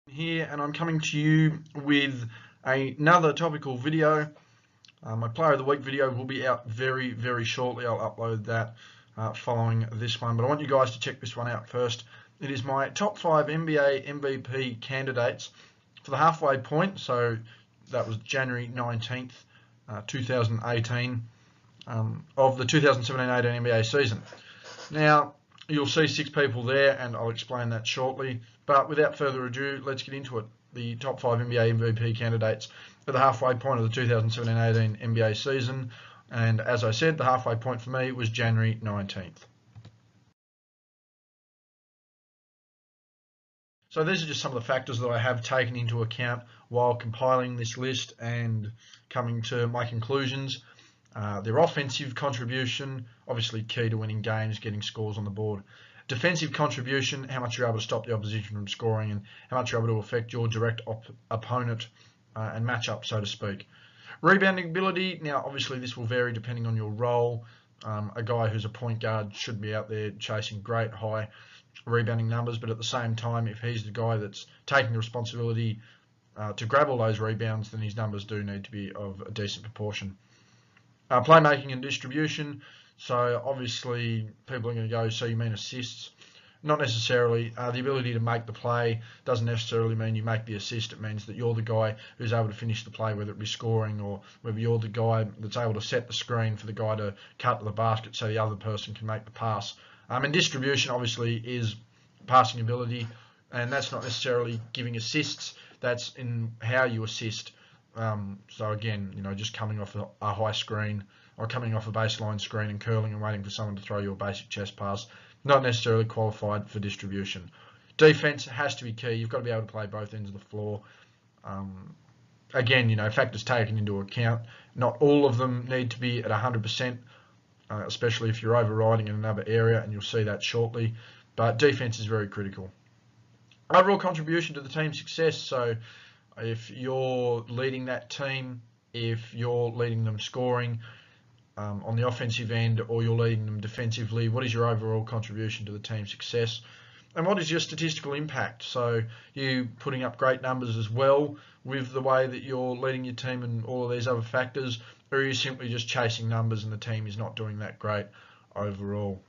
Here, and I'm coming to you with another topical video. My Player of the Week video will be out very shortly. I'll upload that following this one, but I want you guys to check this one out first. It is my top 5 NBA MVP candidates for the halfway point, so that was January 19th, 2018, of the 2017-18 NBA season. Now, you'll see 6 people there, and I'll explain that shortly. But without further ado, let's get into it. The top 5 NBA MVP candidates for the halfway point of the 2017-18 NBA season. And as I said, the halfway point for me was January 19th. So these are just some of the factors that I have taken into account while compiling this list and coming to my conclusions. Their offensive contribution, obviously key to winning games, getting scores on the board. Defensive contribution, how much you're able to stop the opposition from scoring and how much you're able to affect your direct opponent and matchup, so to speak. Rebounding ability, now obviously this will vary depending on your role. A guy who's a point guard should be out there chasing great high rebounding numbers, but at the same time, if he's the guy that's taking the responsibility to grab all those rebounds, then his numbers do need to be of a decent proportion. Playmaking and distribution, so obviously people are going to go, so you mean assists? Not necessarily. The ability to make the play doesn't necessarily mean you make the assist. It means that you're the guy who's able to finish the play, whether it be scoring or whether you're the guy that's able to set the screen for the guy to cut to the basket so the other person can make the pass. And distribution obviously is passing ability, and that's not necessarily giving assists. That's in how you assist. So again, just coming off a high screen or coming off a baseline screen and curling and waiting for someone to throw you a basic chest pass, not necessarily qualified for distribution. Defense has to be key. You've got to be able to play both ends of the floor. Again, factors taken into account. Not all of them need to be at 100%, especially if you're overriding in another area, and you'll see that shortly. But defense is very critical. Overall contribution to the team's success. So if you're leading that team, if you're leading them scoring on the offensive end, or you're leading them defensively, what is your overall contribution to the team's success? And what is your statistical impact? So you putting up great numbers as well with the way that you're leading your team and all of these other factors, or are you simply just chasing numbers and the team is not doing that great overall?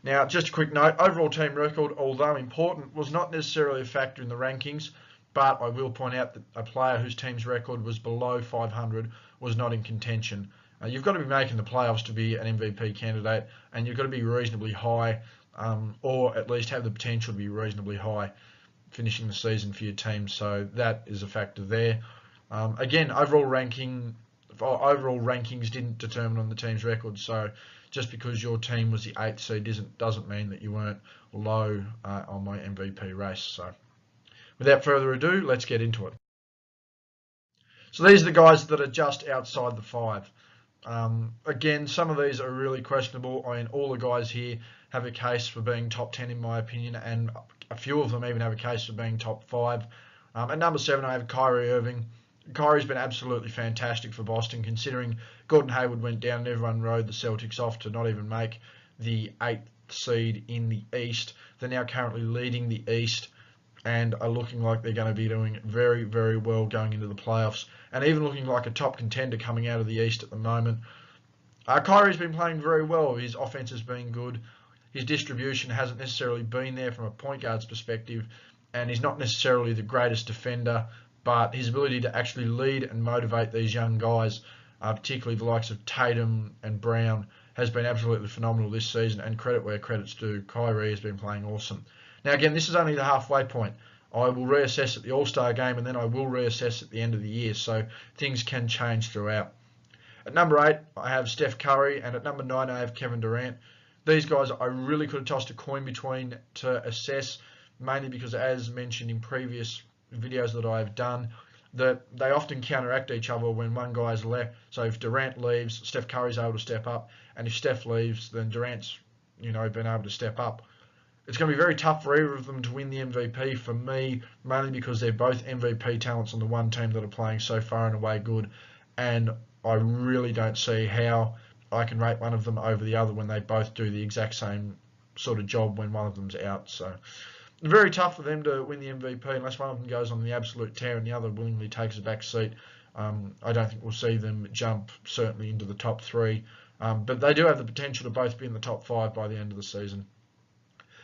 Now, just a quick note, overall team record, although important, was not necessarily a factor in the rankings, but I will point out that a player whose team's record was below 500 was not in contention. You've got to be making the playoffs to be an MVP candidate, and you've got to be reasonably high, or at least have the potential to be reasonably high finishing the season for your team. So that is a factor there. Again, overall rankings didn't determine on the team's record. So just because your team was the 8th seed doesn't mean that you weren't low on my MVP race. So without further ado, let's get into it. So these are the guys that are just outside the 5. Again, some of these are really questionable. I mean, all the guys here have a case for being top 10 in my opinion, and a few of them even have a case for being top 5. At number 7, I have Kyrie Irving. Kyrie's been absolutely fantastic for Boston, considering Gordon Hayward went down and everyone rode the Celtics off to not even make the 8th seed in the East. They're now currently leading the East and are looking like they're going to be doing very well going into the playoffs, and even looking like a top contender coming out of the East at the moment. Kyrie's been playing very well. His offense has been good. His distribution hasn't necessarily been there from a point guard's perspective, and he's not necessarily the greatest defender, but his ability to actually lead and motivate these young guys, particularly the likes of Tatum and Brown, has been absolutely phenomenal this season, and credit where credit's due. Kyrie has been playing awesome. Now again, this is only the halfway point. I will reassess at the All-Star game, and then I will reassess at the end of the year, so things can change throughout. At number 8, I have Steph Curry, and at number 9, I have Kevin Durant. These guys I really could have tossed a coin between to assess, mainly because, as mentioned in previous videos that I've done, that they often counteract each other when one guy's left. So if Durant leaves, Steph Curry's able to step up, and if Steph leaves, then Durant's been able to step up. It's going to be very tough for either of them to win the MVP for me, mainly because they're both MVP talents on the one team that are playing so far and away good, and I really don't see how I can rate one of them over the other when they both do the exact same sort of job when one of them's out. So Very tough for them to win the MVP unless one of them goes on the absolute tear and the other willingly takes a back seat. I don't think we'll see them jump certainly into the top 3, but they do have the potential to both be in the top 5 by the end of the season.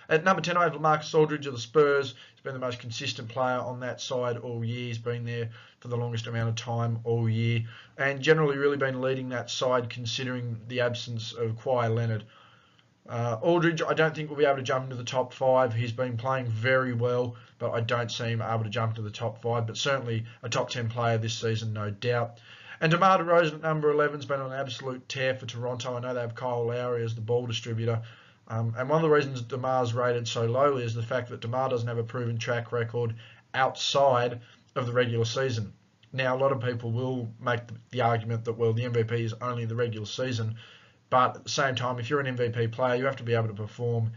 At number 10, I have LaMarcus Aldridge of the Spurs. He's been the most consistent player on that side all year. He's been there for the longest amount of time all year, and generally really been leading that side considering the absence of Kawhi Leonard. Aldridge, I don't think will be able to jump into the top 5. He's been playing very well, but I don't see him able to jump into the top 5. But certainly a top 10 player this season, no doubt. And DeMar DeRozan at number 11 has been on an absolute tear for Toronto. I know they have Kyle Lowry as the ball distributor. And one of the reasons DeMar's rated so lowly is the fact that DeMar doesn't have a proven track record outside of the regular season. Now, a lot of people will make the argument that, well, the MVP is only the regular season. But at the same time, if you're an MVP player, you have to be able to perform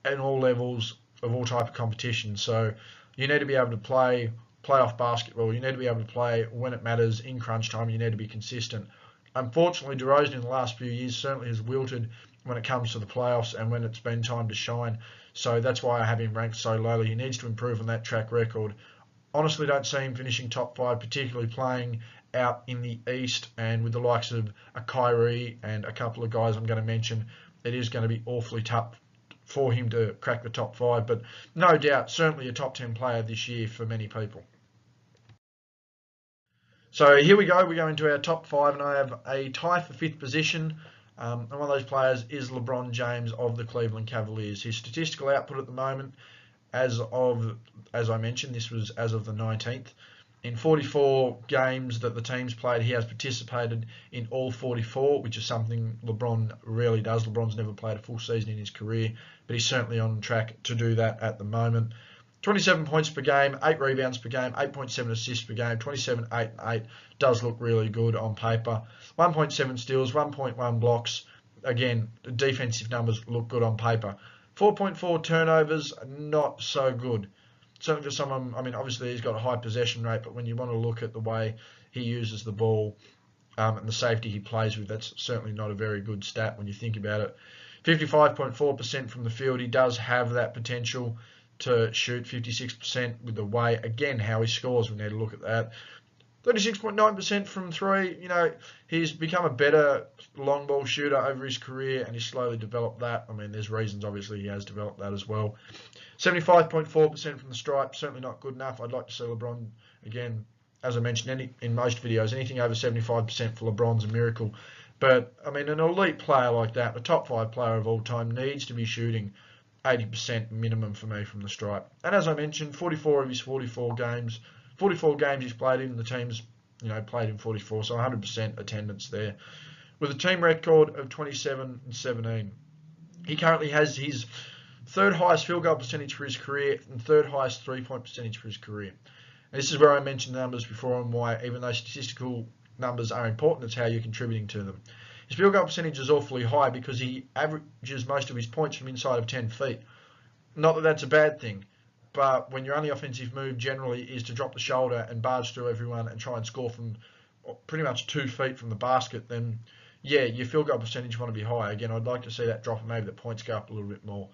at all levels of all type of competition. So you need to be able to play playoff basketball. You need to be able to play when it matters in crunch time. You need to be consistent. Unfortunately, DeRozan in the last few years certainly has wilted when it comes to the playoffs and when it's been time to shine. So that's why I have him ranked so lowly. He needs to improve on that track record. Honestly, don't see him finishing top 5, particularly playing out in the East and with the likes of a Kyrie and a couple of guys I'm going to mention. It is going to be awfully tough for him to crack the top 5, but no doubt, certainly a top 10 player this year for many people. So here we go. We go into our top 5, and I have a tie for 5th position. And one of those players is LeBron James of the Cleveland Cavaliers. His statistical output at the moment, as I mentioned, this was as of the 19th. In 44 games that the team's played, he has participated in all 44, which is something LeBron rarely does. LeBron's never played a full season in his career, but he's certainly on track to do that at the moment. 27 points per game, 8 rebounds per game, 8.7 assists per game, 27, 8, and 8 does look really good on paper. 1.7 steals, 1.1 blocks. Again, the defensive numbers look good on paper. 4.4 turnovers, not so good. Certainly for someone, I mean, obviously he's got a high possession rate, but when you want to look at the way he uses the ball and the safety he plays with, that's certainly not a very good stat when you think about it. 55.4% from the field. He does have that potential to shoot 56% with the way, again, how he scores. We need to look at that. 36.9% from 3. You know, he's become a better long ball shooter over his career, and he's slowly developed that. I mean, there's reasons, obviously, he has developed that as well. 75.4% from the stripe, certainly not good enough. I'd like to see LeBron, again, as I mentioned in most videos, anything over 75% for LeBron's a miracle. But, I mean, an elite player like that, a top 5 player of all time, needs to be shooting 80% minimum for me from the stripe. And as I mentioned, 44 of his 44 games he's played in, the team's played in 44, so 100% attendance there. With a team record of 27-17. He currently has his 3rd highest field goal percentage for his career and 3rd highest 3-point percentage for his career. And this is where I mentioned the numbers before and why, even though statistical numbers are important, it's how you're contributing to them. His field goal percentage is awfully high because he averages most of his points from inside of 10 feet. Not that that's a bad thing, but when your only offensive move generally is to drop the shoulder and barge through everyone and try and score from pretty much 2 feet from the basket, then yeah, your field goal percentage want to be high. Again, I'd like to see that drop and maybe the points go up a little bit more.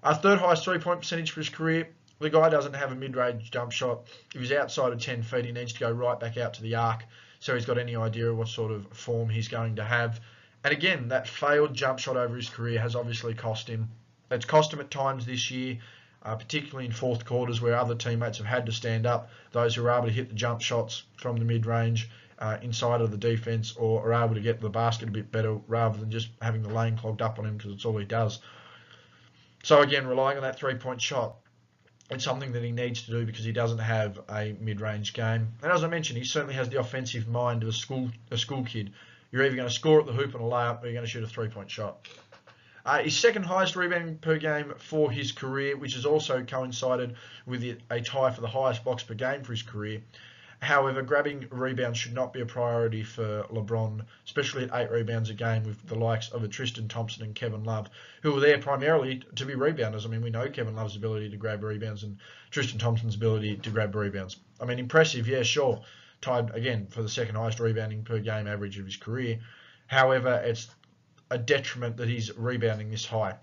Our 3rd highest 3-point percentage for his career. The guy doesn't have a mid-range jump shot. If he's outside of 10 feet, he needs to go right back out to the arc, so he's got any idea of what sort of form he's going to have. And again, that failed jump shot over his career has obviously cost him. It's cost him at times this year, particularly in 4th quarters where other teammates have had to stand up. Those who are able to hit the jump shots from the mid-range inside of the defense, or are able to get to the basket a bit better rather than just having the lane clogged up on him, because it's all he does. So again, relying on that 3-point shot, it's something that he needs to do because he doesn't have a mid-range game. And as I mentioned, he certainly has the offensive mind of a school kid. You're either going to score at the hoop and a layup, or you're going to shoot a 3-point shot. His 2nd highest rebounding per game for his career, which has also coincided with a tie for the highest blocks per game for his career. However, grabbing rebounds should not be a priority for LeBron, especially at 8 rebounds a game with the likes of Tristan Thompson and Kevin Love, who are there primarily to be rebounders. I mean, we know Kevin Love's ability to grab rebounds and Tristan Thompson's ability to grab rebounds. I mean, impressive, yeah, sure. Tied, again, for the 2nd highest rebounding per game average of his career. However, it's a detriment that he's rebounding this high.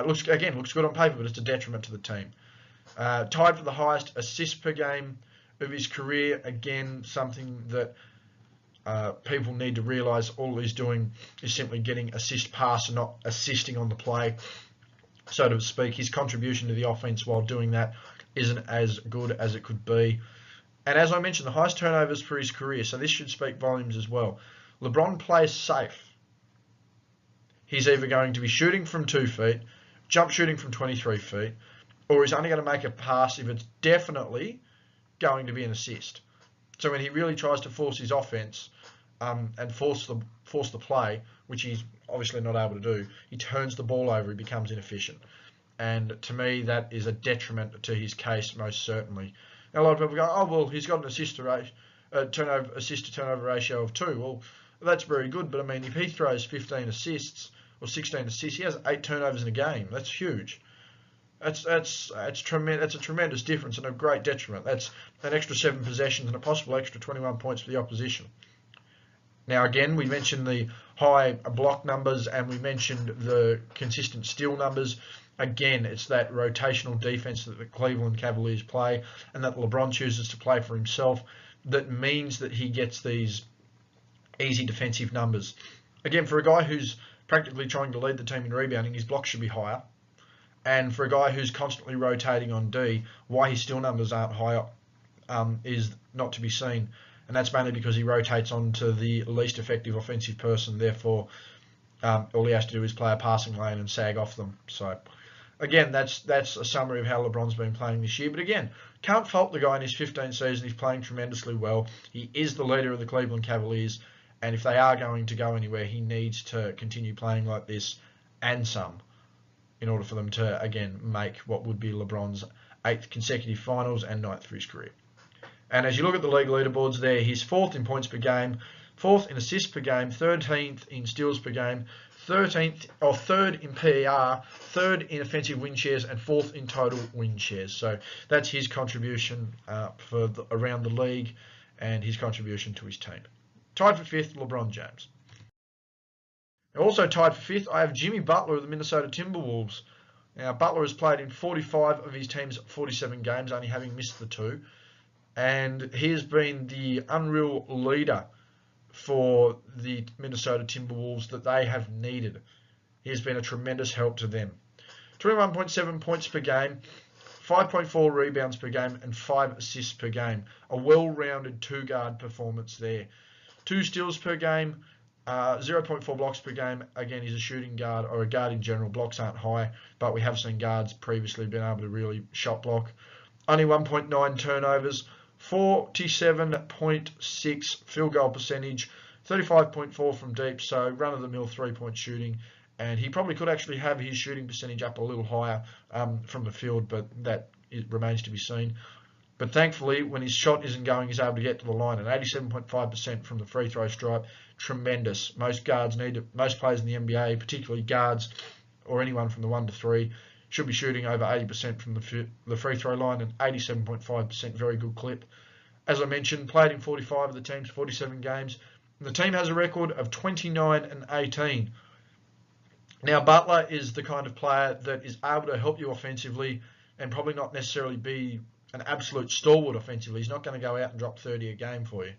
Looks good on paper, but it's a detriment to the team. Tied for the highest assists per game of his career. Again, something that people need to realise all he's doing is simply getting assist pass and not assisting on the play, so to speak. His contribution to the offense while doing that isn't as good as it could be. And as I mentioned, the highest turnovers for his career, so this should speak volumes as well. LeBron plays safe. He's either going to be shooting from 2 feet, jump shooting from 23 feet, or he's only going to make a pass if it's definitely going to be an assist. So when he really tries to force his offense and force the play, which he's obviously not able to do, he turns the ball over, he becomes inefficient. And to me, that is a detriment to his case, most certainly. Now, a lot of people go, oh, well, he's got an assist to turnover ratio of 2. Well, that's very good, but I mean, if he throws 15 assists or 16 assists, he has 8 turnovers in a game. That's huge. That's a tremendous difference and a great detriment. That's an extra 7 possessions and a possible extra 21 points for the opposition. Now, again, we mentioned the high block numbers and we mentioned the consistent steal numbers. Again, it's that rotational defense that the Cleveland Cavaliers play and that LeBron chooses to play for himself that means that he gets these easy defensive numbers. Again, for a guy who's practically trying to lead the team in rebounding, his blocks should be higher. And for a guy who's constantly rotating on D, why his steal numbers aren't higher is not to be seen. And that's mainly because he rotates onto the least effective offensive person. Therefore, all he has to do is play a passing lane and sag off them. So, again, that's a summary of how LeBron's been playing this year. But again, can't fault the guy in his 15th season. He's playing tremendously well. He is the leader of the Cleveland Cavaliers. And if they are going to go anywhere, he needs to continue playing like this and some in order for them to, again, make what would be LeBron's 8th consecutive finals and 9th for his career. And as you look at the league leaderboards there, he's 4th in points per game, 4th in assists per game, 13th in steals per game, 3rd in PER, 3rd in offensive win shares, and 4th in total win shares. So that's his contribution around the league and his contribution to his team. Tied for 5th, LeBron James. Also tied for 5th, I have Jimmy Butler of the Minnesota Timberwolves. Now, Butler has played in 45 of his team's 47 games, only having missed the 2. And he has been the unreal leader for the Minnesota Timberwolves that they have needed. He has been a tremendous help to them. 21.7 points per game, 5.4 rebounds per game, and 5 assists per game. A well-rounded 2-guard performance there. 2 steals per game, 0.4 blocks per game. Again, he's a shooting guard or a guard in general. Blocks aren't high, but we have seen guards previously been able to really shot block. Only 1.9 turnovers, 47.6 field goal percentage, 35.4 from deep, so run-of-the-mill 3-point shooting. And he probably could actually have his shooting percentage up a little higher from the field, but that remains to be seen. But thankfully, when his shot isn't going, he's able to get to the line at 87.5% from the free throw stripe. Tremendous. Most players in the NBA, particularly guards or anyone from the 1 to 3, should be shooting over 80% from the free throw line, and 87.5%, very good clip. As I mentioned, played in 45 of the team's 47 games. And the team has a record of 29-18. Now, Butler is the kind of player that is able to help you offensively and probably not necessarily be an absolute stalwart offensively. He's not going to go out and drop 30 a game for you,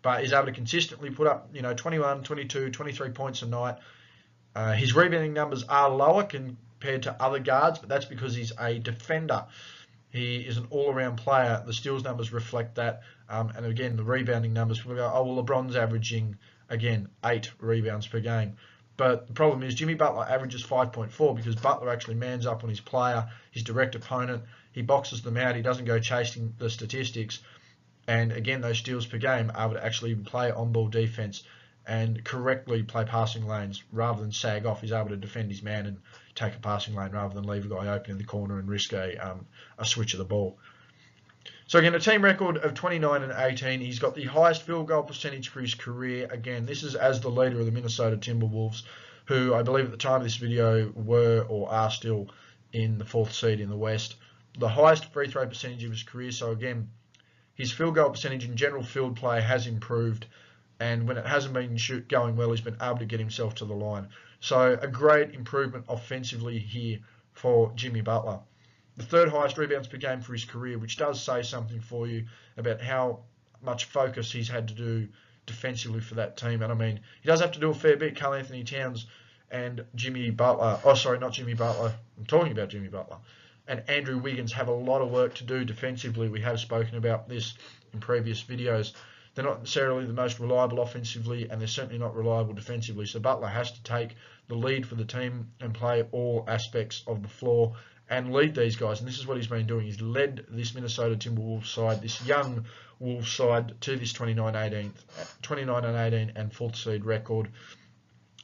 but he's able to consistently put up 21, 22, 23 points a night. His rebounding numbers are lower compared to other guards, but that's because he's a defender. He is an all-around player. The steals numbers reflect that, and again, the rebounding numbers, people go, oh, well, LeBron's averaging, again, 8 rebounds per game. But the problem is Jimmy Butler averages 5.4 because Butler actually mans up on his player, his direct opponent. He boxes them out. He doesn't go chasing the statistics. And again, those steals per game are able to actually play on-ball defense and correctly play passing lanes rather than sag off. He's able to defend his man and take a passing lane rather than leave a guy open in the corner and risk a switch of the ball. So again, a team record of 29-18. He's got the highest field goal percentage for his career. Again, this is as the leader of the Minnesota Timberwolves, who I believe at the time of this video were or are still in the 4th seed in the West. The highest free throw percentage of his career. So again, his field goal percentage in general field play has improved. And when it hasn't been going well, he's been able to get himself to the line. So a great improvement offensively here for Jimmy Butler. the third highest rebounds per game for his career, which does say something for you about how much focus he's had to do defensively for that team. And I mean, he does have to do a fair bit. Karl Anthony Towns and Jimmy Butler, oh sorry, not Jimmy Butler, I'm talking about Jimmy Butler, and Andrew Wiggins have a lot of work to do defensively. We have spoken about this in previous videos. They're not necessarily the most reliable offensively, and they're certainly not reliable defensively. So Butler has to take the lead for the team and play all aspects of the floor and lead these guys. And this is what he's been doing. He's led this Minnesota Timberwolves side, this young Wolves side, to this 29-18 and 4th seed record.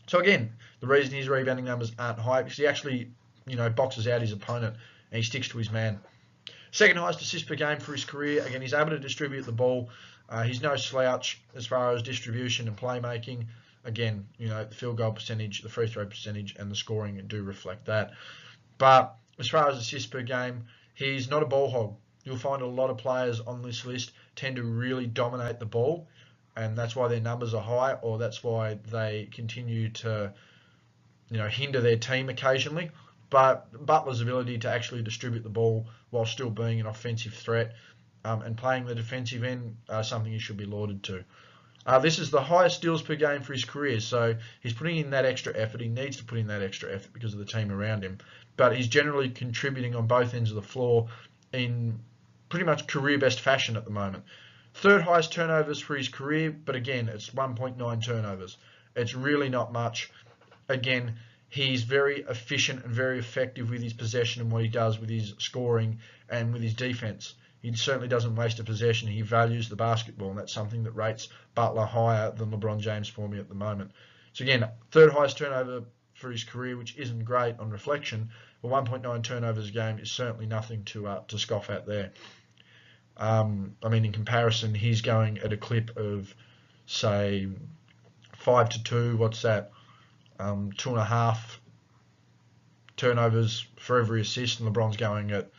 So again, the reason his rebounding numbers aren't high is because he actually, boxes out his opponent and he sticks to his man. Second highest assists per game for his career. Again, he's able to distribute the ball. He's no slouch as far as distribution and playmaking. Again, the field goal percentage, the free throw percentage, and the scoring do reflect that. But as far as assists per game, he's not a ball hog. You'll find a lot of players on this list tend to really dominate the ball, and that's why their numbers are high, or that's why they continue to, hinder their team occasionally. But Butler's ability to actually distribute the ball while still being an offensive threat and playing the defensive end, something he should be lauded to. This is the highest steals per game for his career, so he's putting in that extra effort. He needs to put in that extra effort because of the team around him, but he's generally contributing on both ends of the floor in pretty much career best fashion at the moment. Third highest turnovers for his career, but again, it's 1.9 turnovers. It's really not much. Again, he's very efficient and very effective with his possession and what he does with his scoring and with his defense. He certainly doesn't waste a possession. He values the basketball, and that's something that rates Butler higher than LeBron James for me at the moment. So again, third highest turnover for his career, which isn't great on reflection, but 1.9 turnovers a game is certainly nothing to scoff at there. In comparison, he's going at a clip of, say, 5 to 2. What's that? 2.5 turnovers for every assist, and LeBron's going at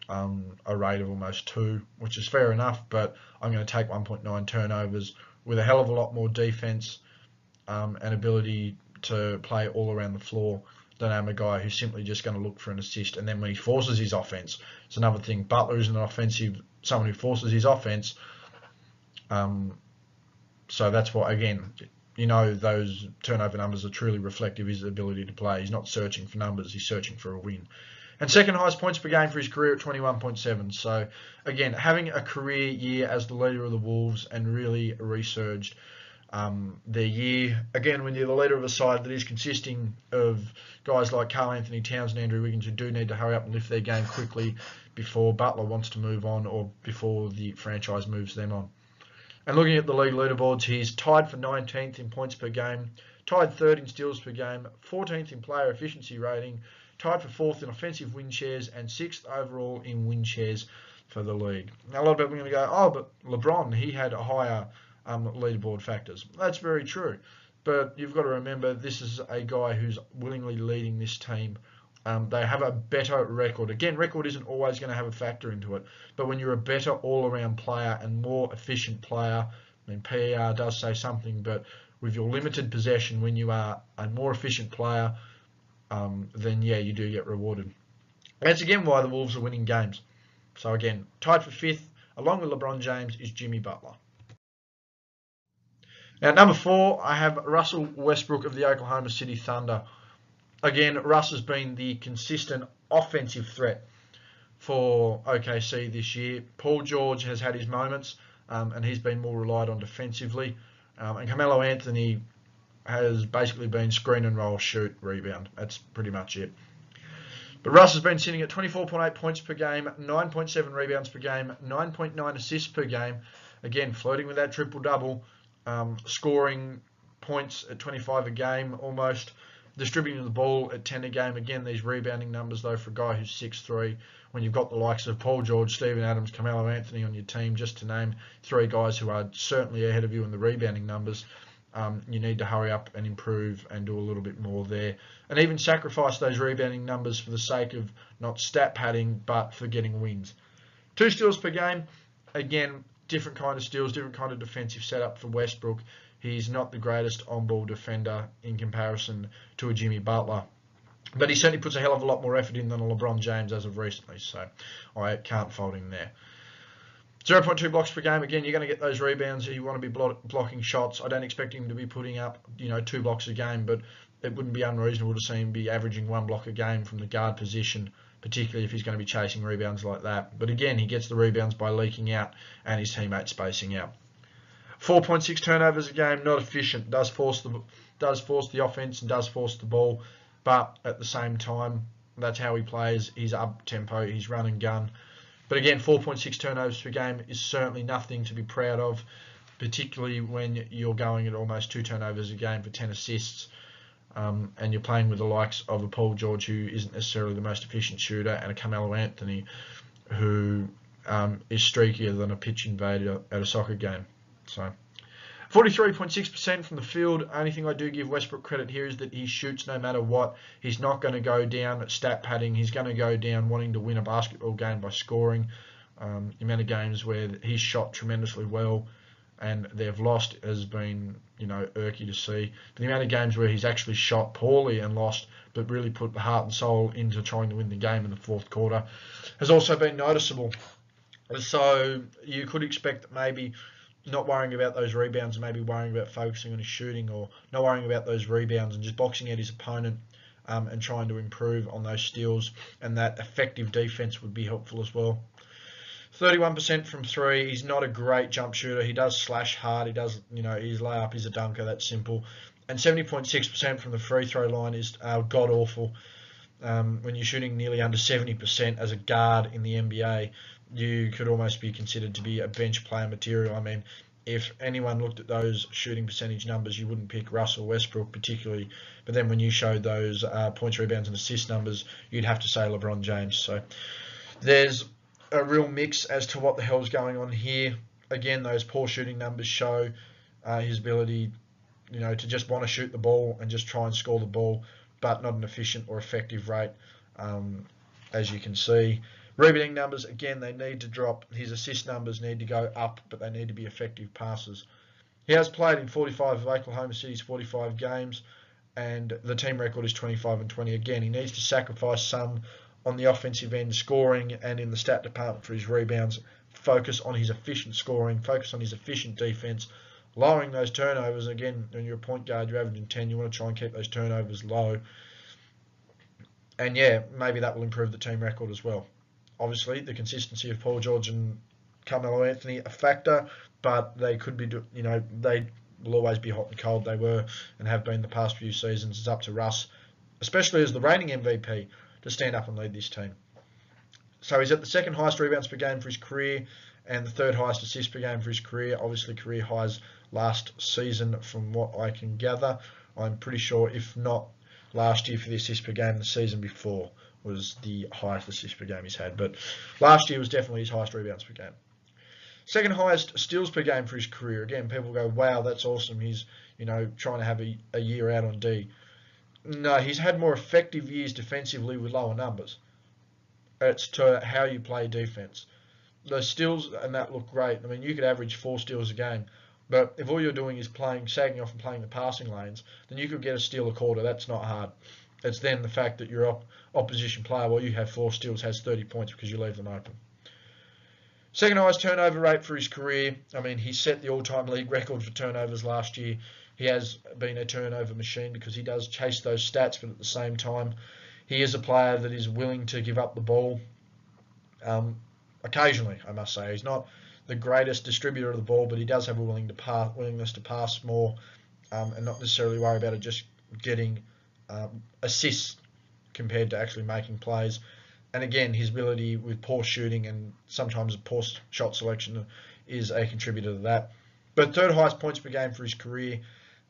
a rate of almost 2, which is fair enough, but I'm going to take 1.9 turnovers with a hell of a lot more defense and ability to play all around the floor than I'm a guy who's simply just going to look for an assist, and then when he forces his offense, it's another thing. Butler isn't an offensive, someone who forces his offense, so that's why, again, those turnover numbers are truly reflective of his ability to play. He's not searching for numbers, he's searching for a win. And second highest points per game for his career at 21.7. So again, having a career year as the leader of the Wolves and really resurged their year. Again, when you're the leader of a side that is consisting of guys like Karl Anthony Towns and Andrew Wiggins, who do need to hurry up and lift their game quickly before Butler wants to move on or before the franchise moves them on. And looking at the league leaderboards, he's tied for 19th in points per game, tied 3rd in steals per game, 14th in player efficiency rating, tied for 4th in offensive win shares, and 6th overall in win shares for the league. Now, a lot of people are going to go, oh, but LeBron, he had a higher leaderboard factors. That's very true. But you've got to remember, this is a guy who's willingly leading this team. They have a better record. Again, record isn't always going to have a factor into it. But when you're a better all-around player and more efficient player, PER does say something, but with your limited possession, when you are a more efficient player, then yeah, you do get rewarded. And that's again why the Wolves are winning games. So again, tied for 5th, along with LeBron James, is Jimmy Butler. Now, number 4, I have Russell Westbrook of the Oklahoma City Thunder. Again, Russ has been the consistent offensive threat for OKC this year. Paul George has had his moments, and he's been more relied on defensively. And Carmelo Anthony has basically been screen and roll, shoot, rebound. That's pretty much it. But Russ has been sitting at 24.8 points per game, 9.7 rebounds per game, 9.9 assists per game. Again, flirting with that triple-double, scoring points at 25 a game almost, distributing the ball at 10 a game. Again, these rebounding numbers, though, for a guy who's 6'3", when you've got the likes of Paul George, Steven Adams, Carmelo Anthony on your team, just to name 3 guys who are certainly ahead of you in the rebounding numbers, you need to hurry up and improve and do a little bit more there. And even sacrifice those rebounding numbers for the sake of not stat padding, but for getting wins. 2 steals per game. Again, different kind of steals, different kind of defensive setup for Westbrook. He's not the greatest on-ball defender in comparison to a Jimmy Butler. But he certainly puts a hell of a lot more effort in than a LeBron James as of recently, so I can't fault him there. 0.2 blocks per game. Again, you're going to get those rebounds. You want to be blocking shots. I don't expect him to be putting up, 2 blocks a game, but it wouldn't be unreasonable to see him be averaging 1 block a game from the guard position, particularly if he's going to be chasing rebounds like that. But again, he gets the rebounds by leaking out and his teammates spacing out. 4.6 turnovers a game, not efficient. Does force the offense and does force the ball, but at the same time, that's how he plays. He's up tempo, he's run and gun. But again, 4.6 turnovers per game is certainly nothing to be proud of, particularly when you're going at almost 2 turnovers a game for 10 assists, and you're playing with the likes of a Paul George, who isn't necessarily the most efficient shooter, and a Carmelo Anthony, who is streakier than a pitch invader at a soccer game. So 43.6% from the field. Only thing I do give Westbrook credit here is that he shoots no matter what. He's not going to go down stat padding. He's going to go down wanting to win a basketball game by scoring. The amount of games where he's shot tremendously well and they've lost has been, irky to see. But the amount of games where he's actually shot poorly and lost, but really put the heart and soul into trying to win the game in the fourth quarter, has also been noticeable. So you could expect that maybe not worrying about those rebounds and maybe worrying about focusing on his shooting, or not worrying about those rebounds and just boxing out his opponent and trying to improve on those steals, and that effective defense would be helpful as well. 31% from 3. He's not a great jump shooter. He does slash hard. He does, his layup is a dunker. That's simple. And 70.6% from the free throw line is god awful. When you're shooting nearly under 70% as a guard in the NBA, you could almost be considered to be a bench player material. I mean, if anyone looked at those shooting percentage numbers, you wouldn't pick Russell Westbrook particularly. But then when you showed those points, rebounds, and assist numbers, you'd have to say LeBron James. So there's a real mix as to what the hell's going on here. Again, those poor shooting numbers show his ability, to just want to shoot the ball and just try and score the ball, but not an efficient or effective rate, as you can see. Rebounding numbers, again, they need to drop. His assist numbers need to go up, but they need to be effective passes. He has played in 45 of Oklahoma City's 45 games, and the team record is 25-20. Again, he needs to sacrifice some on the offensive end, scoring, and in the stat department for his rebounds. Focus on his efficient scoring, focus on his efficient defense, lowering those turnovers. Again, when you're a point guard, you're averaging 10, you want to try and keep those turnovers low. And yeah, maybe that will improve the team record as well. Obviously, the consistency of Paul George and Carmelo Anthony a factor, but they could be, they will always be hot and cold. They were and have been the past few seasons. It's up to Russ, especially as the reigning MVP, to stand up and lead this team. So he's at the second highest rebounds per game for his career and the third highest assists per game for his career. Obviously, career highs last season from what I can gather. I'm pretty sure, if not last year for the assists per game, the season before was the highest assist per game he's had. But last year was definitely his highest rebounds per game. Second highest steals per game for his career. Again, people go, wow, that's awesome. He's, trying to have a year out on D. No, he's had more effective years defensively with lower numbers. It's to how you play defense. Those steals and that look great. I mean, you could average 4 steals a game, but if all you're doing is sagging off and playing the passing lanes, then you could get a steal a quarter. That's not hard. It's then the fact that your opposition player, while you have 4 steals, has 30 points because you leave them open. Second highest turnover rate for his career. I mean, he set the all-time league record for turnovers last year. He has been a turnover machine because he does chase those stats, but at the same time, he is a player that is willing to give up the ball occasionally, I must say. He's not the greatest distributor of the ball, but he does have a willingness to pass more and not necessarily worry about it just getting assists compared to actually making plays. And again, his ability with poor shooting and sometimes poor shot selection is a contributor to that. But third highest points per game for his career.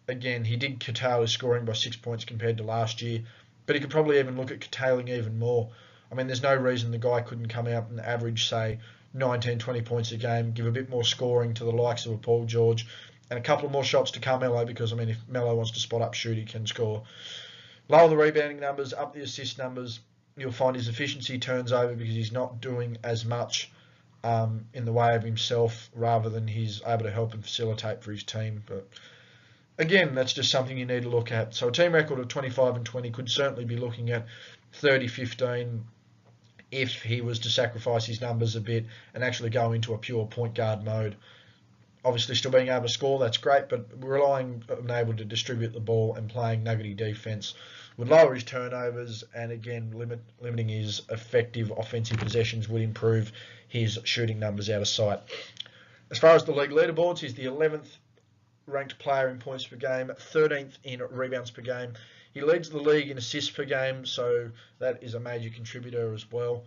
Again, he did curtail his scoring by 6 points compared to last year, but he could probably even look at curtailing even more. I mean, there's no reason the guy couldn't come out and average, say, 19, 20 points a game, give a bit more scoring to the likes of a Paul George, and a couple of more shots to Carmelo, because, I mean, if Melo wants to spot up shoot, he can score. Lower the rebounding numbers, up the assist numbers. You'll find his efficiency turns over because he's not doing as much in the way of himself, rather than he's able to help and facilitate for his team. But Again, that's just something you need to look at. So a team record of 25-20 could certainly be looking at 30-15 if he was to sacrifice his numbers a bit and actually go into a pure point guard mode. Obviously, still being able to score, that's great, but relying on able to distribute the ball and playing nuggety defense would lower his turnovers, and again, limiting his effective offensive possessions would improve his shooting numbers out of sight. As far as the league leaderboards, he's the 11th ranked player in points per game, 13th in rebounds per game. He leads the league in assists per game, so that is a major contributor as well.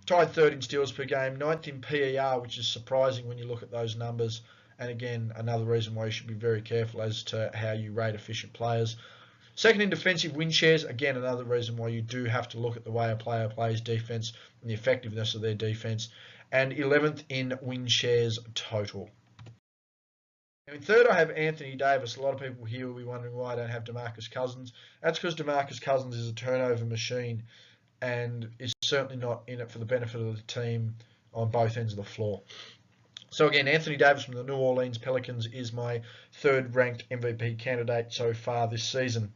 Tied third in steals per game, 9th in PER, which is surprising when you look at those numbers. And again, another reason why you should be very careful as to how you rate efficient players. Second in defensive win shares, again, another reason why you do have to look at the way a player plays defense and the effectiveness of their defense. And 11th in win shares total. Now in third, I have Anthony Davis. A lot of people here will be wondering why I don't have DeMarcus Cousins. That's because DeMarcus Cousins is a turnover machine and is certainly not in it for the benefit of the team on both ends of the floor. So again, Anthony Davis from the New Orleans Pelicans is my third-ranked MVP candidate so far this season.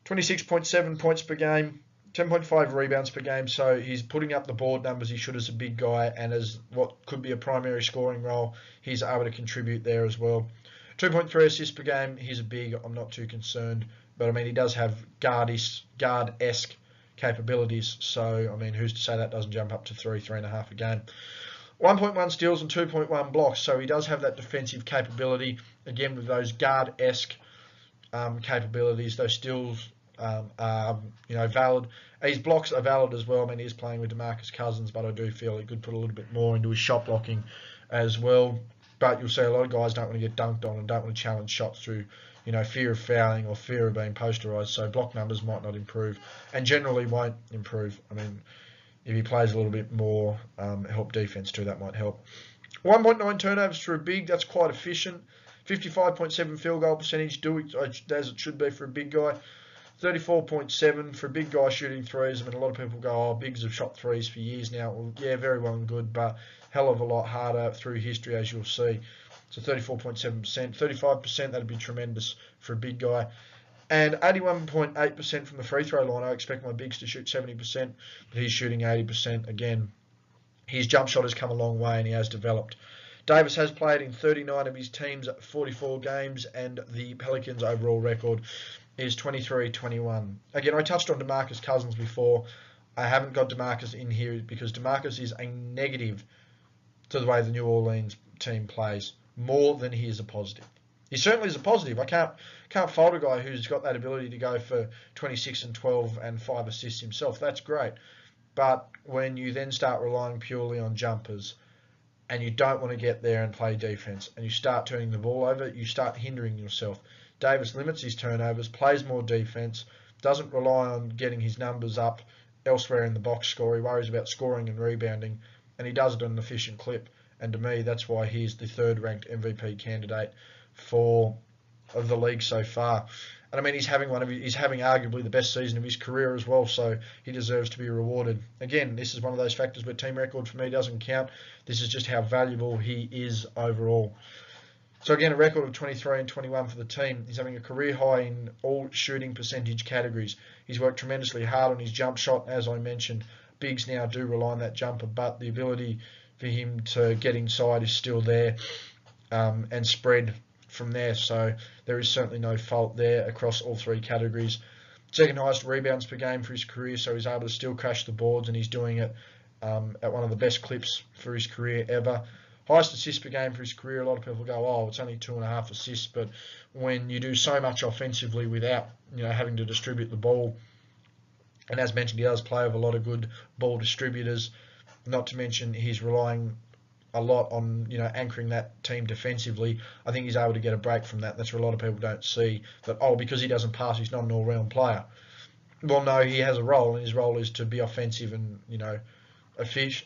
26.7 points per game, 10.5 rebounds per game, so he's putting up the board numbers he should as a big guy, and as what could be a primary scoring role, he's able to contribute there as well. 2.3 assists per game, he's a big, I'm not too concerned, but I mean, he does have guard-esque capabilities, so I mean, who's to say that doesn't jump up to 3.5 a game. 1.1 steals and 2.1 blocks, so he does have that defensive capability. Again, with those guard-esque capabilities, those steals are valid. His blocks are valid as well. I mean, he's playing with DeMarcus Cousins, but I do feel he could put a little bit more into his shot blocking as well. But you'll see a lot of guys don't want to get dunked on and don't want to challenge shots through, fear of fouling or fear of being posterized. So block numbers might not improve, and generally won't improve. I mean, if he plays a little bit more help defense too, that might help. 1.9 turnovers for a big, that's quite efficient. 55.7 field goal percentage, as it should be for a big guy. 34.7 for a big guy shooting threes. I mean, a lot of people go, oh, bigs have shot threes for years now. Well, yeah, very well and good, but hell of a lot harder through history, as you'll see. So 34.7%, 35%, that'd be tremendous for a big guy. And 81.8% from the free throw line. I expect my bigs to shoot 70%, but he's shooting 80%. Again, his jump shot has come a long way and he has developed. Davis has played in 39 of his team's 44 games, and the Pelicans' overall record is 23-21. Again, I touched on DeMarcus Cousins before. I haven't got DeMarcus in here because DeMarcus is a negative to the way the New Orleans team plays, more than he is a positive. He certainly is a positive. I can't fault a guy who's got that ability to go for 26 and 12 and 5 assists himself. That's great. But when you then start relying purely on jumpers and you don't want to get there and play defense and you start turning the ball over, you start hindering yourself. Davis limits his turnovers, plays more defense, doesn't rely on getting his numbers up elsewhere in the box score. He worries about scoring and rebounding, and he does it at an efficient clip. And to me, that's why he's the third-ranked MVP candidate of the league so far. And I mean, he's having arguably the best season of his career as well, so he deserves to be rewarded. Again, this is one of those factors where team record for me doesn't count. This is just how valuable he is overall. So again, a record of 23 and 21 for the team. He's having a career high in all shooting percentage categories. He's worked tremendously hard on his jump shot. As I mentioned, bigs now do rely on that jumper, but the ability for him to get inside is still there and spread from there. So there is certainly no fault there across all three categories. Second highest rebounds per game for his career, so he's able to still crash the boards, and he's doing it at one of the best clips for his career ever. Highest assists per game for his career. A lot of people go, oh, it's only 2.5 assists, but when you do so much offensively without having to distribute the ball, and as mentioned, he does play with a lot of good ball distributors. Not to mention he's relying a lot on anchoring that team defensively. I think he's able to get a break from that. That's where a lot of people don't see that, oh, because he doesn't pass, he's not an all-round player. Well, no, he has a role, and his role is to be offensive and be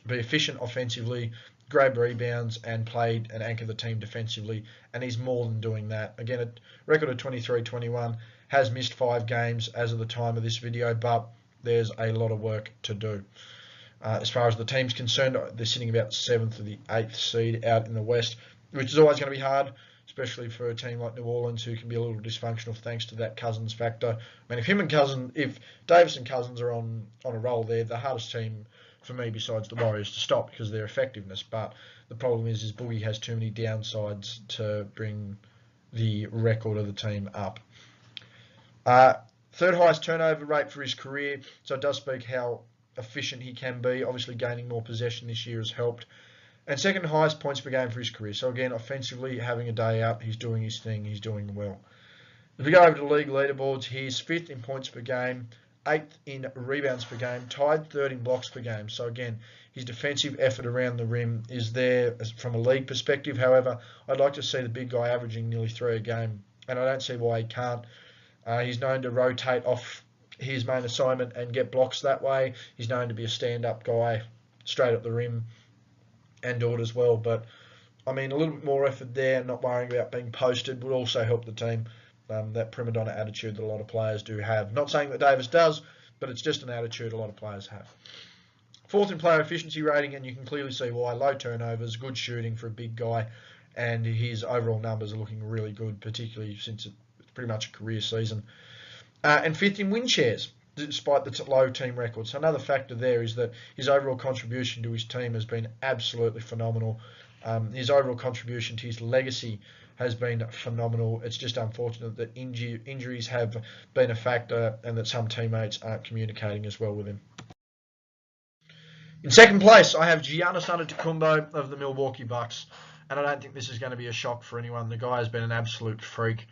efficient offensively, grab rebounds, and play and anchor the team defensively, and he's more than doing that. Again, a record of 23-21, has missed 5 games as of the time of this video, but there's a lot of work to do. As far as the team's concerned, they're sitting about 7th or the 8th seed out in the West, which is always going to be hard. especially for a team like New Orleans, who can be a little dysfunctional thanks to that Cousins factor. I mean, if Davis and Cousins are on a roll, they're the hardest team for me besides the Warriors to stop because of their effectiveness. But the problem is Boogie has too many downsides to bring the record of the team up. Third highest turnover rate for his career, so it does speak how efficient he can be. Obviously, gaining more possession this year has helped. And second highest points per game for his career. So again, offensively, having a day out, he's doing his thing, he's doing well. If we go over to league leaderboards, he's 5th in points per game, 8th in rebounds per game, tied 3rd in blocks per game. So again, his defensive effort around the rim is there from a league perspective. However, I'd like to see the big guy averaging nearly 3 a game, and I don't see why he can't. He's known to rotate off his main assignment and get blocks that way. He's known to be a stand-up guy, straight up the rim, and do it as well. But I mean, a little bit more effort there, not worrying about being posted, would also help the team. That prima donna attitude that a lot of players do have. Not saying that Davis does, but it's just an attitude a lot of players have. 4th in player efficiency rating, and you can clearly see why. Low turnovers, good shooting for a big guy, and his overall numbers are looking really good, particularly since it's pretty much a career season. And 5th in win shares, despite the low team record. So another factor there is that his overall contribution to his team has been absolutely phenomenal. His overall contribution to his legacy has been phenomenal. It's just unfortunate that injuries have been a factor and that some teammates aren't communicating as well with him. In second place, I have Giannis Antetokounmpo of the Milwaukee Bucks, and I don't think this is going to be a shock for anyone. The guy has been an absolute freak,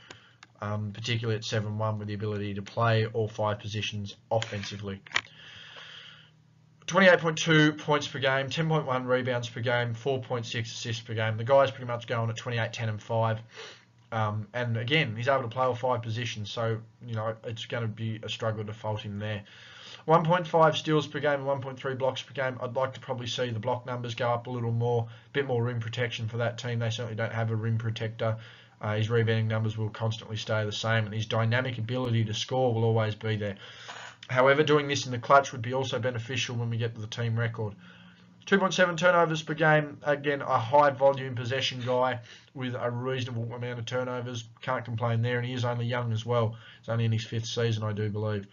particularly at 7-1 with the ability to play all 5 positions offensively. 28.2 points per game, 10.1 rebounds per game, 4.6 assists per game. The guy's pretty much going at 28, 10 and 5. And again, he's able to play all 5 positions, so you know it's going to be a struggle to fault him there. 1.5 steals per game and 1.3 blocks per game. I'd like to probably see the block numbers go up a little more, a bit more rim protection for that team. They certainly don't have a rim protector. His rebounding numbers will constantly stay the same, and his dynamic ability to score will always be there. However, doing this in the clutch would be also beneficial when we get to the team record. 2.7 turnovers per game. Again, a high volume possession guy with a reasonable amount of turnovers. Can't complain there, and he is only young as well. He's only in his 5th season, I do believe.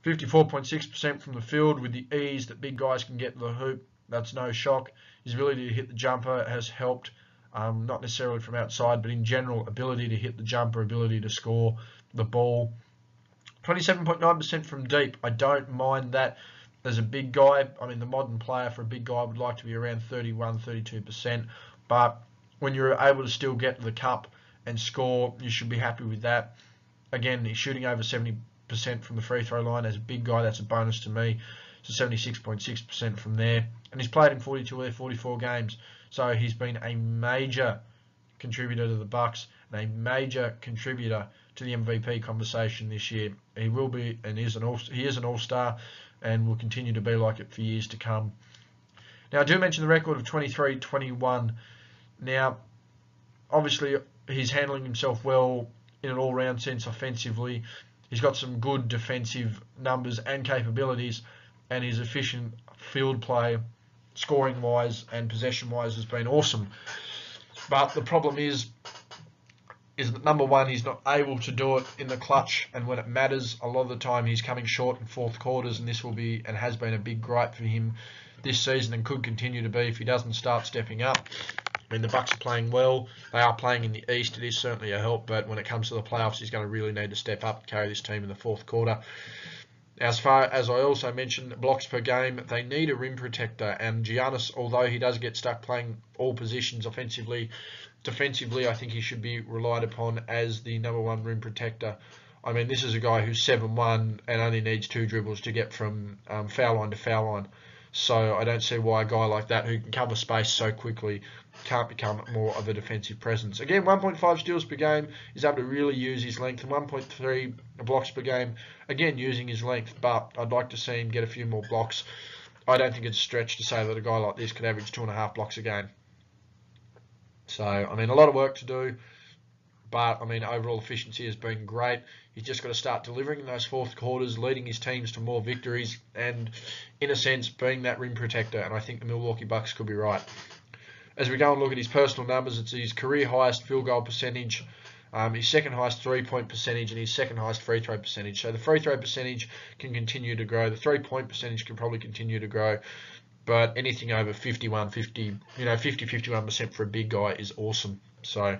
54.6% from the field with the ease that big guys can get to the hoop. That's no shock. His ability to hit the jumper has helped, not necessarily from outside, but in general, ability to hit the jumper, ability to score the ball. 27.9% from deep. I don't mind that as a big guy. I mean, the modern player for a big guy would like to be around 31, 32%. But when you're able to still get to the cup and score, you should be happy with that. Again, he's shooting over 70% from the free throw line. As a big guy, that's a bonus to me. So 76.6% from there. And he's played in 42 of their 44 games. So he's been a major contributor to the Bucks and a major contributor to the MVP conversation this year. He will be, and he is an all-star, and will continue to be like it for years to come. Now, I do mention the record of 23-21. Now, obviously, he's handling himself well in an all-round sense offensively. He's got some good defensive numbers and capabilities, and his efficient field play, scoring-wise and possession-wise, has been awesome. But the problem is that number one, he's not able to do it in the clutch, and when it matters, a lot of the time he's coming short in 4th quarters, and this will be and has been a big gripe for him this season and could continue to be if he doesn't start stepping up. I mean, the Bucks are playing well. They are playing in the East. It is certainly a help, but when it comes to the playoffs, he's going to really need to step up and carry this team in the 4th quarter. As far as I also mentioned, blocks per game, they need a rim protector, and Giannis, although he does get stuck playing all positions offensively, defensively, I think he should be relied upon as the number 1 rim protector. I mean, this is a guy who's 7'1" and only needs 2 dribbles to get from foul line to foul line. So I don't see why a guy like that, who can cover space so quickly, can't become more of a defensive presence. Again, 1.5 steals per game, is able to really use his length, and 1.3 blocks per game, again using his length, but I'd like to see him get a few more blocks. I don't think it's a stretch to say that a guy like this could average 2.5 blocks a game. So, I mean, a lot of work to do, but, I mean, overall efficiency has been great. He's just got to start delivering in those 4th quarters, leading his teams to more victories, and, in a sense, being that rim protector, and I think the Milwaukee Bucks could be right. As we go and look at his personal numbers, it's his career highest field goal percentage, his second highest three-point percentage, and his second highest free throw percentage. So the free throw percentage can continue to grow. The three-point percentage can probably continue to grow. But anything over 51% for a big guy is awesome. So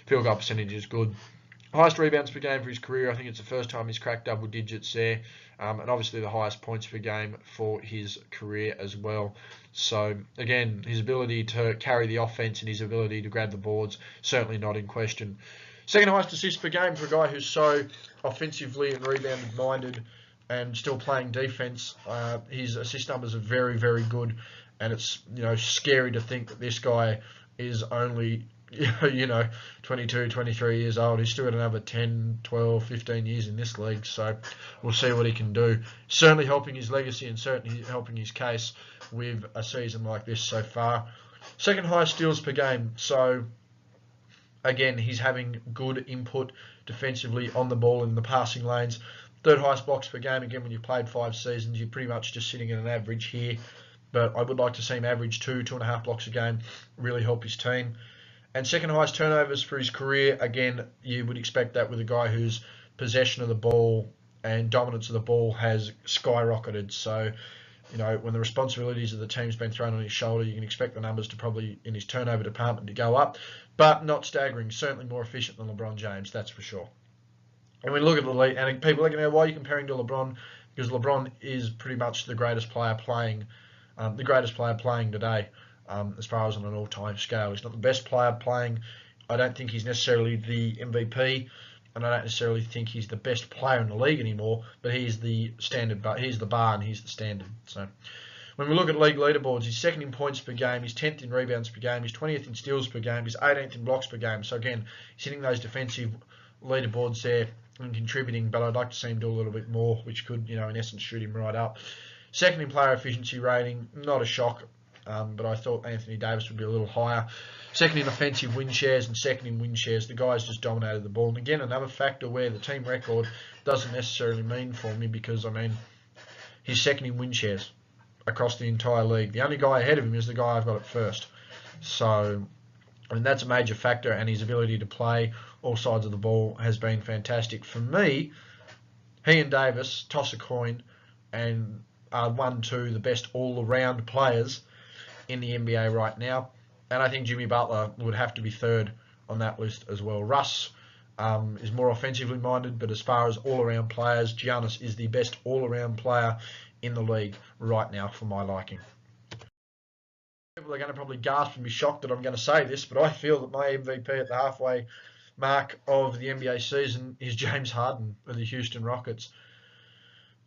field goal percentage is good. Highest rebounds per game for his career. I think it's the first time he's cracked double digits there. And obviously the highest points per game for his career as well. So again, his ability to carry the offense and his ability to grab the boards, certainly not in question. Second highest assists per game for a guy who's so offensively and rebounded minded and still playing defense. His assist numbers are very, very good. And it's, scary to think that this guy is only 22, 23 years old. He's still got another 10, 12, 15 years in this league, so we'll see what he can do. Certainly helping his legacy and certainly helping his case with a season like this so far. Second highest steals per game, so again, he's having good input defensively on the ball in the passing lanes. Third highest blocks per game, again, when you've played 5 seasons, you're pretty much just sitting at an average here, but I would like to see him average 2.5 blocks a game, really help his team. And second highest turnovers for his career. Again, you would expect that with a guy whose possession of the ball and dominance of the ball has skyrocketed. So, when the responsibilities of the team's been thrown on his shoulder, you can expect the numbers to probably, in his turnover department, to go up. But not staggering. Certainly more efficient than LeBron James, that's for sure. And when we look at the league, and people are going to go, why are you comparing to LeBron? Because LeBron is pretty much the greatest player playing today. As far as on an all-time scale. He's not the best player playing. I don't think he's necessarily the MVP, and I don't necessarily think he's the best player in the league anymore, but he's the standard, but he's the bar and he's the standard. So when we look at league leaderboards, he's second in points per game, he's 10th in rebounds per game, he's 20th in steals per game, he's 18th in blocks per game. So again, he's hitting those defensive leaderboards there and contributing, but I'd like to see him do a little bit more, which could, in essence, shoot him right up. Second in player efficiency rating, not a shock. But I thought Anthony Davis would be a little higher. Second in offensive win shares and second in win shares. The guys just dominated the ball. And again, another factor where the team record doesn't necessarily mean for me because, he's second in win shares across the entire league. The only guy ahead of him is the guy I've got at first. So, that's a major factor, and his ability to play all sides of the ball has been fantastic. For me, he and Davis toss a coin and are 1-2 the best all-around players in the NBA right now, and I think Jimmy Butler would have to be third on that list as well. Russ is more offensively minded, but as far as all-around players, Giannis is the best all-around player in the league right now for my liking. People are going to probably gasp and be shocked that I'm going to say this, but I feel that my MVP at the halfway mark of the NBA season is James Harden of the Houston Rockets.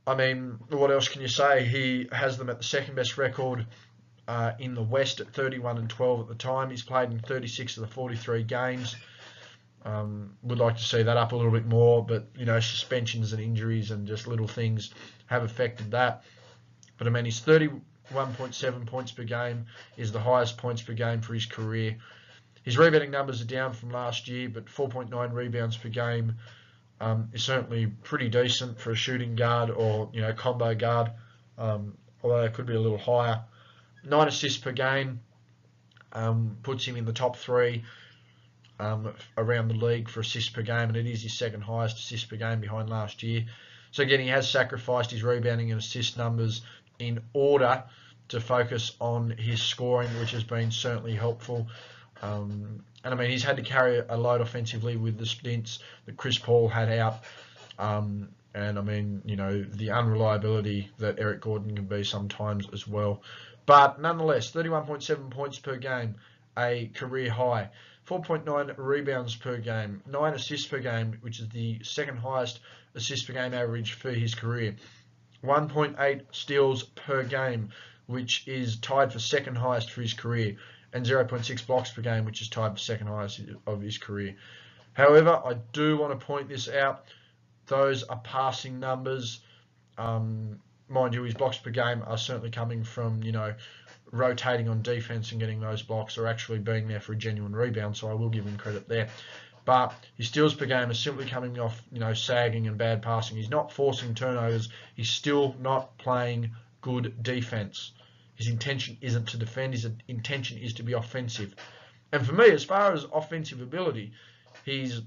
What else can you say? He has them at the second best record in the West at 31-12 at the time. He's played in 36 of the 43 games. Would like to see that up a little bit more, but suspensions and injuries and just little things have affected that. But he's 31.7 points per game, is the highest points per game for his career. His rebounding numbers are down from last year, but 4.9 rebounds per game is certainly pretty decent for a shooting guard or combo guard, although it could be a little higher. 9 assists per game puts him in the top 3 around the league for assists per game, and it is his second highest assists per game behind last year. So again, he has sacrificed his rebounding and assist numbers in order to focus on his scoring, which has been certainly helpful. And he's had to carry a load offensively with the stints that Chris Paul had out. And the unreliability that Eric Gordon can be sometimes as well. But nonetheless, 31.7 points per game, a career high. 4.9 rebounds per game, 9 assists per game, which is the second highest assist per game average for his career. 1.8 steals per game, which is tied for second highest for his career. And 0.6 blocks per game, which is tied for second highest of his career. However, I do want to point this out. Those are passing numbers. Mind you, his blocks per game are certainly coming from, rotating on defense and getting those blocks, or actually being there for a genuine rebound, so I will give him credit there. But his steals per game is simply coming off, sagging and bad passing. He's not forcing turnovers. He's still not playing good defense. His intention isn't to defend. His intention is to be offensive. And for me, as far as offensive ability, he's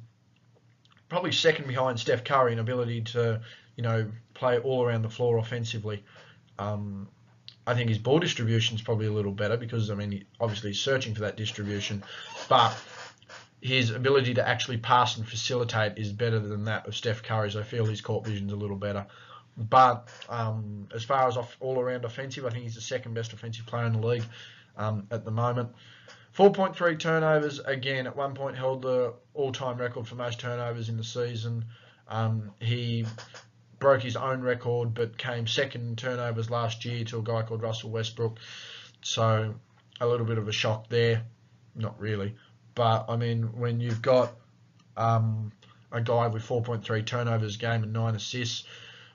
probably second behind Steph Curry in ability to, play all around the floor offensively. I think his ball distribution is probably a little better because, obviously he's searching for that distribution, but his ability to actually pass and facilitate is better than that of Steph Curry's. I feel his court vision's a little better. But as far as all-around offensive, I think he's the second best offensive player in the league at the moment. 4.3 turnovers, again, at one point held the all-time record for most turnovers in the season. He broke his own record, but came second in turnovers last year to a guy called Russell Westbrook. So a little bit of a shock there. Not really. But, when you've got a guy with 4.3 turnovers a game and 9 assists,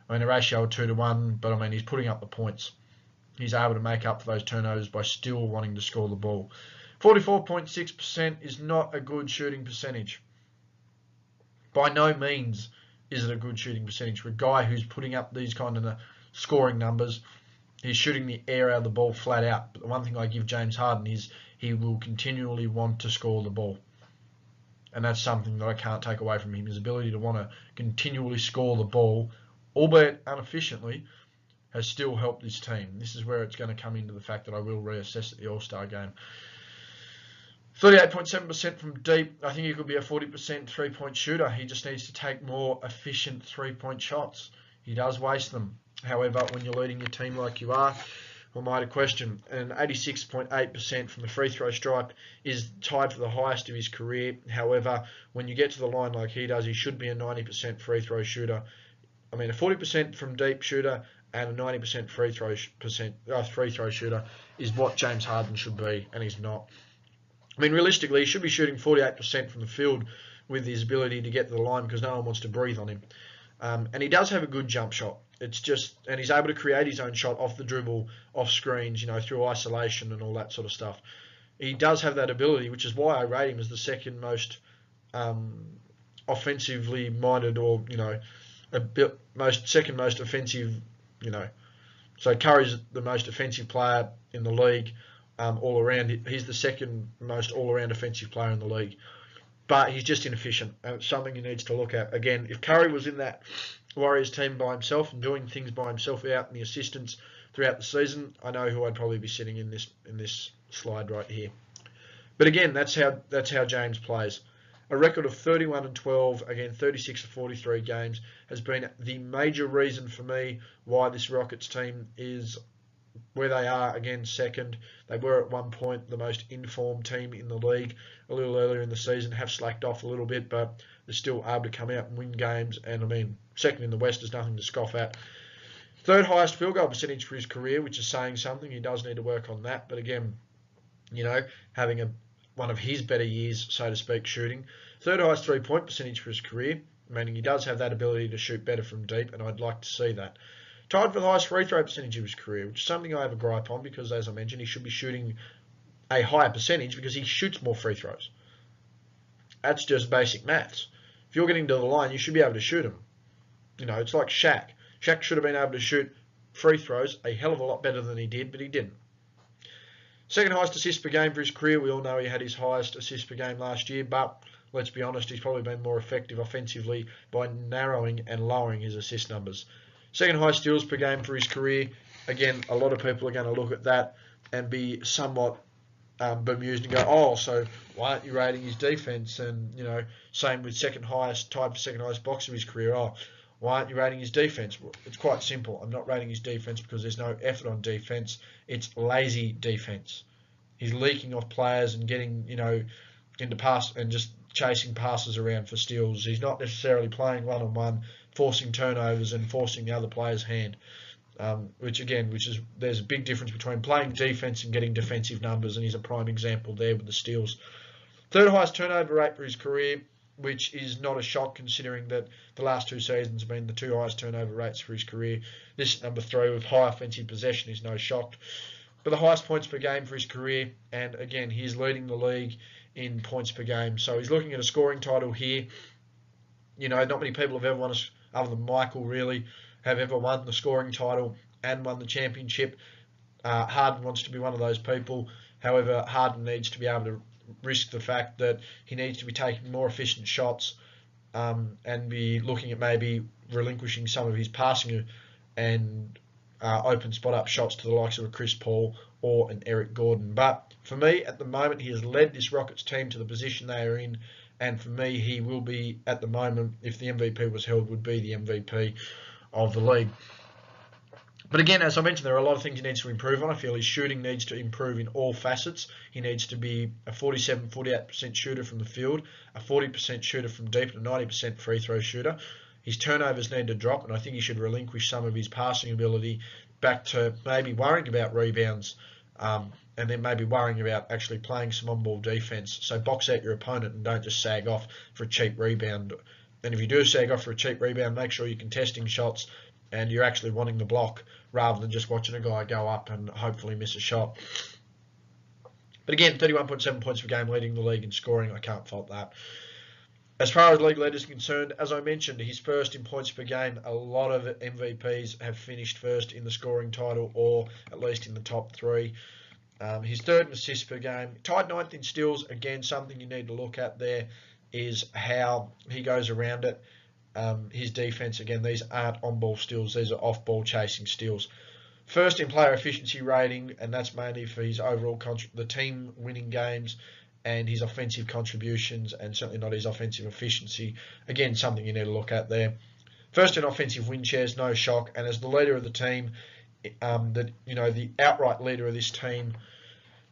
a ratio of 2-1, but, he's putting up the points. He's able to make up for those turnovers by still wanting to score the ball. 44.6% is not a good shooting percentage. By no means is it a good shooting percentage. For a guy who's putting up these kind of scoring numbers, he's shooting the air out of the ball flat out. But the one thing I give James Harden is he will continually want to score the ball. And that's something that I can't take away from him. His ability to want to continually score the ball, albeit inefficiently, has still helped this team. This is where it's going to come into the fact that I will reassess at the All-Star game. 38.7% from deep. I think he could be a 40% three-point shooter. He just needs to take more efficient three-point shots. He does waste them. However, when you're leading your team like you are, I might have question. And 86.8% from the free throw stripe is tied for the highest of his career. However, when you get to the line like he does, he should be a 90% free throw shooter. A 40% from deep shooter and a 90% free throw shooter is what James Harden should be, and he's not. Realistically, he should be shooting 48% from the field with his ability to get to the line because no one wants to breathe on him. And he does have a good jump shot. And he's able to create his own shot off the dribble, off screens, through isolation and all that sort of stuff. He does have that ability, which is why I rate him as the second most offensively minded, or second most offensive. So Curry's the most offensive player in the league. All around, he's the second most all-around offensive player in the league, but he's just inefficient, and it's something he needs to look at. Again, if Curry was in that Warriors team by himself and doing things by himself without the assistants throughout the season, I know who I'd probably be sitting in this slide right here. But again, that's how James plays. A record of 31-12, again 36 of 43 games, has been the major reason for me why this Rockets team is where they are, again, second. They were at one point the most informed team in the league a little earlier in the season, have slacked off a little bit, but they're still able to come out and win games. And second in the West is nothing to scoff at. Third highest field goal percentage for his career, which is saying something. He does need to work on that. But again, having one of his better years, so to speak, shooting. Third highest three-point percentage for his career, meaning he does have that ability to shoot better from deep, and I'd like to see that. Tied for the highest free throw percentage of his career, which is something I have a gripe on because, as I mentioned, he should be shooting a higher percentage because he shoots more free throws. That's just basic maths. If you're getting to the line, you should be able to shoot them. It's like Shaq. Shaq should have been able to shoot free throws a hell of a lot better than he did, but he didn't. Second highest assists per game for his career. We all know he had his highest assists per game last year, but let's be honest, he's probably been more effective offensively by narrowing and lowering his assist numbers. Second highest steals per game for his career. Again, a lot of people are going to look at that and be somewhat bemused and go, so why aren't you rating his defense? And, same with tied for second highest box of his career. Why aren't you rating his defense? Well, it's quite simple. I'm not rating his defense because there's no effort on defense. It's lazy defense. He's leaking off players and getting, into pass and just chasing passes around for steals. He's not necessarily playing one-on-one, forcing turnovers and forcing the other player's hand. There's a big difference between playing defense and getting defensive numbers, and he's a prime example there with the steals. Third highest turnover rate for his career, which is not a shock considering that the last two seasons have been the two highest turnover rates for his career. This number 3 with high offensive possession is no shock. But the highest points per game for his career, and again, he's leading the league in points per game. So he's looking at a scoring title here. Not many people have ever won, other than Michael really, have ever won the scoring title and won the championship. Harden wants to be one of those people. However, Harden needs to be able to risk the fact that he needs to be taking more efficient shots, and be looking at maybe relinquishing some of his passing and open spot up shots to the likes of a Chris Paul or an Eric Gordon. But for me, at the moment, he has led this Rockets team to the position they are in, and for me, he will be, at the moment, if the MVP was held, would be the MVP of the league. But again, as I mentioned, there are a lot of things he needs to improve on. I feel his shooting needs to improve in all facets. He needs to be a 47, 48% shooter from the field, a 40% shooter from deep, and a 90% free throw shooter. His turnovers need to drop, and I think he should relinquish some of his passing ability back to maybe worrying about rebounds, and then maybe worrying about actually playing some on-ball defense. So box out your opponent and don't just sag off for a cheap rebound. And if you do sag off for a cheap rebound, make sure you're contesting shots and you're actually wanting the block rather than just watching a guy go up and hopefully miss a shot. But again, 31.7 points per game, leading the league in scoring. I can't fault that. As far as league leaders are concerned, as I mentioned, he's first in points per game. A lot of MVPs have finished first in the scoring title, or at least in the top three. He's third in assists per game. Tied ninth in steals. Again, something you need to look at there is how he goes around it. His defense, again, these aren't on-ball steals, these are off-ball chasing steals. First in player efficiency rating, and that's mainly for his overall the team winning games and his offensive contributions, and certainly not his offensive efficiency. Again, something you need to look at there. First in offensive win shares, no shock, and as the leader of the team, the outright leader of this team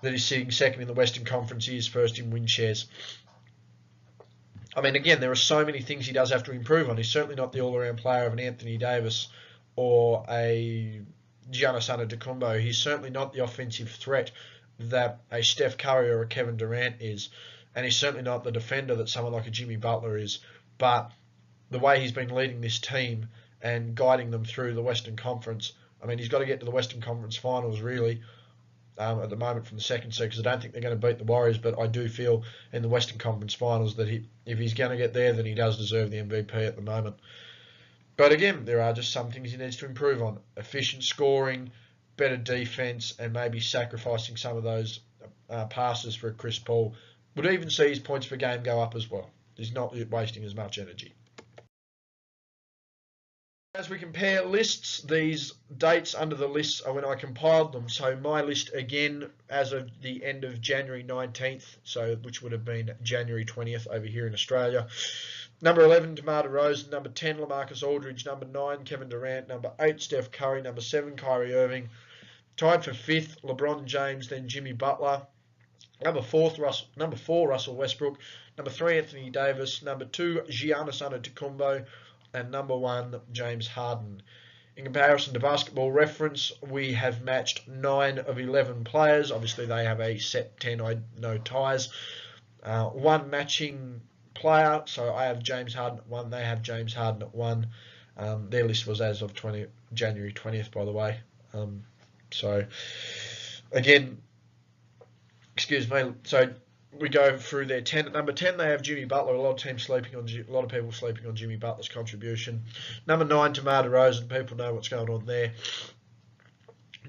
that is sitting second in the Western Conference, he is first in win shares. I mean, again, there are so many things he does have to improve on. He's certainly not the all-around player of an Anthony Davis or a Giannis Antetokounmpo. He's certainly not the offensive threat that a Steph Curry or a Kevin Durant is. And he's certainly not the defender that someone like a Jimmy Butler is. But the way he's been leading this team and guiding them through the Western Conference, I mean, he's got to get to the Western Conference Finals, really, at the moment from the second seed, because I don't think they're going to beat the Warriors, but I do feel in the Western Conference Finals that if he's going to get there, then he does deserve the MVP at the moment. But again, there are just some things he needs to improve on. Efficient scoring, better defense, and maybe sacrificing some of those passes for Chris Paul. Would even see his points per game go up as well. He's not wasting as much energy. As we compare lists, these dates under the lists are when I compiled them. So my list again, as of the end of January 19th, which would have been January 20th over here in Australia. Number 11, DeMar DeRozan. Number 10, LaMarcus Aldridge. Number 9, Kevin Durant. Number 8, Steph Curry. Number 7, Kyrie Irving. Tied for 5th, LeBron James, then Jimmy Butler. Number 4, Russell Westbrook. Number 3, Anthony Davis. Number 2, Giannis Antetokounmpo. And number 1, James Harden. In comparison to Basketball Reference, we have matched 9 of 11 players. Obviously, they have a set 10, no ties. One matching player, so I have James Harden at 1. They have James Harden at 1. Their list was as of January 20th, by the way. So, again, excuse me. So we go through their 10. At number 10, they have Jimmy Butler. A lot of people sleeping on Jimmy Butler's contribution. Number 9, DeMar DeRozan. People know what's going on there.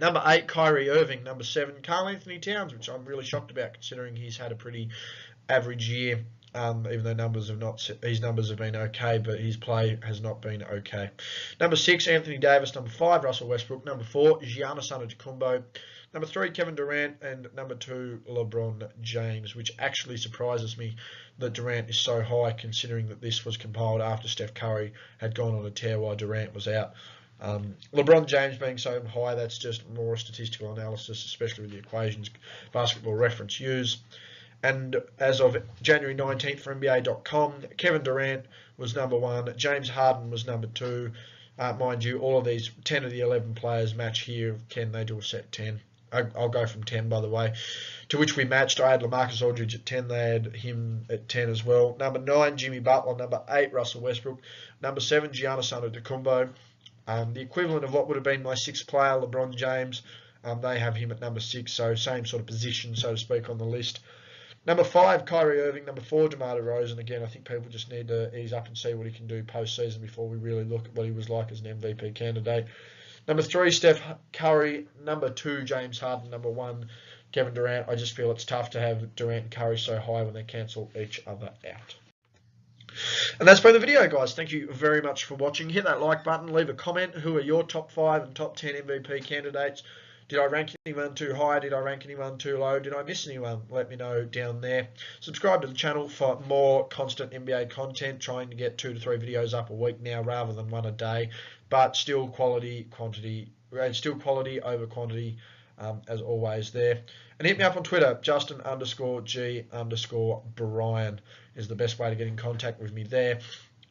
Number 8, Kyrie Irving. Number 7, Karl Anthony Towns, which I'm really shocked about considering he's had a pretty average year. Even though his numbers have been okay, but his play has not been okay. Number 6, Anthony Davis. Number 5, Russell Westbrook. Number 4, Giannis Antetokounmpo. Number 3, Kevin Durant. And number 2, LeBron James, which actually surprises me that Durant is so high, considering that this was compiled after Steph Curry had gone on a tear while Durant was out. LeBron James being so high, that's just more statistical analysis, especially with the equations Basketball Reference use. And as of January 19th for NBA.com, Kevin Durant was number 1. James Harden was number 2. Mind you, all of these 10 of the 11 players match here. Can they do a set 10? I'll go from 10, by the way. To which we matched. I had LaMarcus Aldridge at 10. They had him at 10 as well. Number 9, Jimmy Butler. Number 8, Russell Westbrook. Number 7, Giannis Antetokounmpo. The equivalent of what would have been my 6th player, LeBron James. They have him at number 6, so same sort of position, so to speak, on the list. Number 5, Kyrie Irving. Number 4, DeMar DeRozan. Again, I think people just need to ease up and see what he can do post-season before we really look at what he was like as an MVP candidate. Number 3, Steph Curry. Number 2, James Harden. Number 1, Kevin Durant. I just feel it's tough to have Durant and Curry so high when they cancel each other out. And that's been the video, guys. Thank you very much for watching. Hit that like button. Leave a comment. Who are your top 5 and top 10 MVP candidates? Did I rank anyone too high? Did I rank anyone too low? Did I miss anyone? Let me know down there. Subscribe to the channel for more constant NBA content. Trying to get 2 to 3 videos up a week now rather than 1 a day. But still quality over quantity as always there. And hit me up on Twitter. Justin_G_Bryan is the best way to get in contact with me there.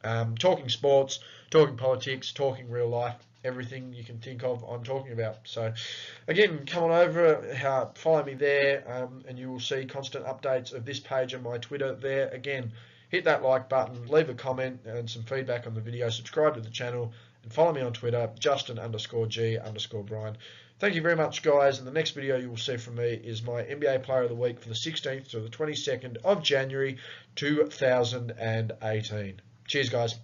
Talking sports, talking politics, talking real life. Everything you can think of, I'm talking about. So, again, come on over, follow me there, and you will see constant updates of this page and my Twitter there. Again, hit that like button, leave a comment and some feedback on the video, subscribe to the channel, and follow me on Twitter, Justin_G_Bryan. Thank you very much, guys. And the next video you will see from me is my NBA Player of the Week for the 16th to the 22nd of January 2018. Cheers, guys.